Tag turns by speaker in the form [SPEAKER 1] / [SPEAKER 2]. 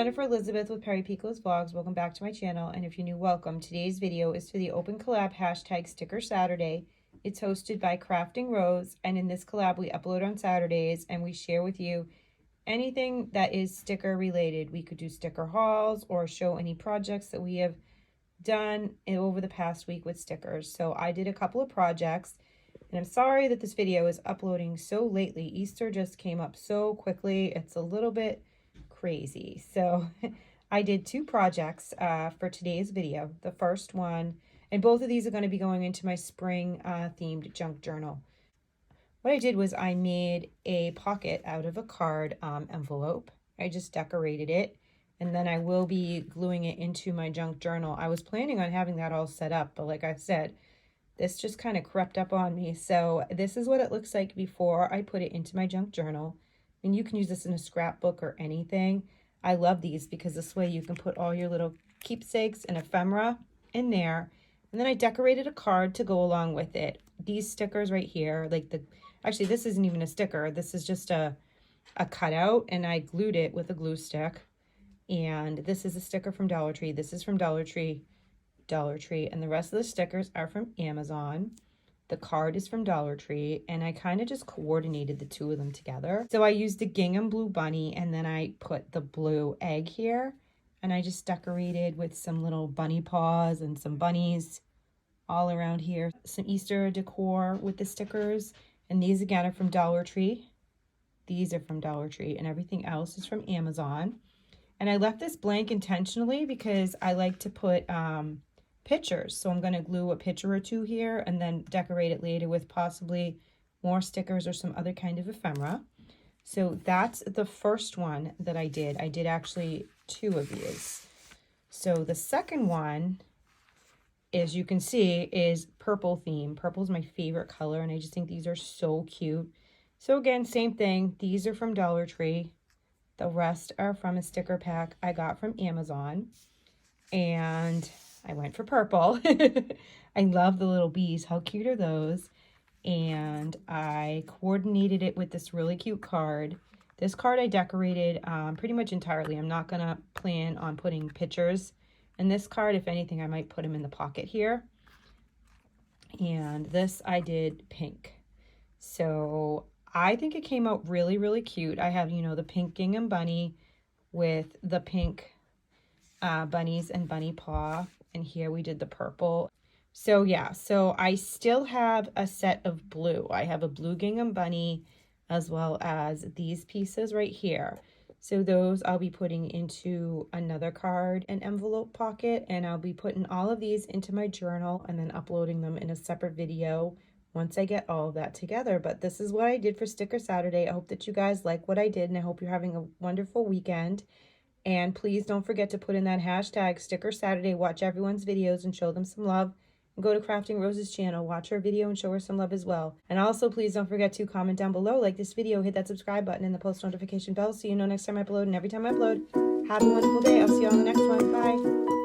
[SPEAKER 1] Jennifer Elizabeth with Perry Pico's Vlogs. Welcome back to my channel, and if you're new, welcome. Today's video is for the Open Collab hashtag Sticker Saturday. It's hosted by Crafting Rose, and in this collab we upload on Saturdays and we share with you anything that is sticker related. We could do sticker hauls or show any projects that we have done over the past week with stickers. So I did a couple of projects, and I'm sorry that this video is uploading so lately. Easter just came up so quickly. It's a little bit crazy. So I did two projects for today's video. The first one, and both of these are going to be going into my spring themed junk journal. What I did was I made a pocket out of a card envelope. I just decorated it, and then I will be gluing it into my junk journal. I was planning on having that all set up, but like I said, this just kind of crept up on me. So this is what it looks like before I put it into my junk journal. And you can use this in a scrapbook or anything. I love these because this way you can put all your little keepsakes and ephemera in there. And then I decorated a card to go along with it. These stickers right here, actually this isn't even a sticker. This is just a cutout, and I glued it with a glue stick. And this is a sticker from Dollar Tree. This is from Dollar Tree, and the rest of the stickers are from Amazon. The card is from Dollar Tree, and I kind of just coordinated the two of them together. So I used a gingham blue bunny, and then I put the blue egg here, and I just decorated with some little bunny paws and some bunnies all around here. Some Easter decor with the stickers, and these again are from Dollar Tree. These are from Dollar Tree, and everything else is from Amazon. And I left this blank intentionally because I like to put pictures. So I'm going to glue a picture or two here and then decorate it later with possibly more stickers or some other kind of ephemera. So that's the first one that I did. I did actually two of these. So the second one, as you can see, is purple theme. Purple is my favorite color, and I just think these are so cute. So again, same thing. These are from Dollar Tree. The rest are from a sticker pack I got from Amazon. And I went for purple. I love the little bees. How cute are those? And I coordinated it with this really cute card. This card I decorated pretty much entirely. I'm not going to plan on putting pictures in this card. If anything, I might put them in the pocket here. And this I did pink. So I think it came out really, really cute. I have, you know, the pink gingham bunny with the pink bunnies and bunny paw. And here we did the purple. So yeah, so I still have a set of blue. I have a blue gingham bunny as well as these pieces right here. So those I'll be putting into another card and envelope pocket, and I'll be putting all of these into my journal and then uploading them in a separate video once I get all of that together. But this is what I did for Sticker Saturday. I hope that you guys like what I did, and I hope you're having a wonderful weekend. And please don't forget to put in that hashtag Sticker Saturday. Watch everyone's videos and show them some love. And go to Crafting Rose's channel, watch her video and show her some love as well. And also, please don't forget to comment down below, like this video, hit that subscribe button and the post notification bell so you know next time I upload. And every time I upload, have a wonderful day. I'll see you on the next one. Bye.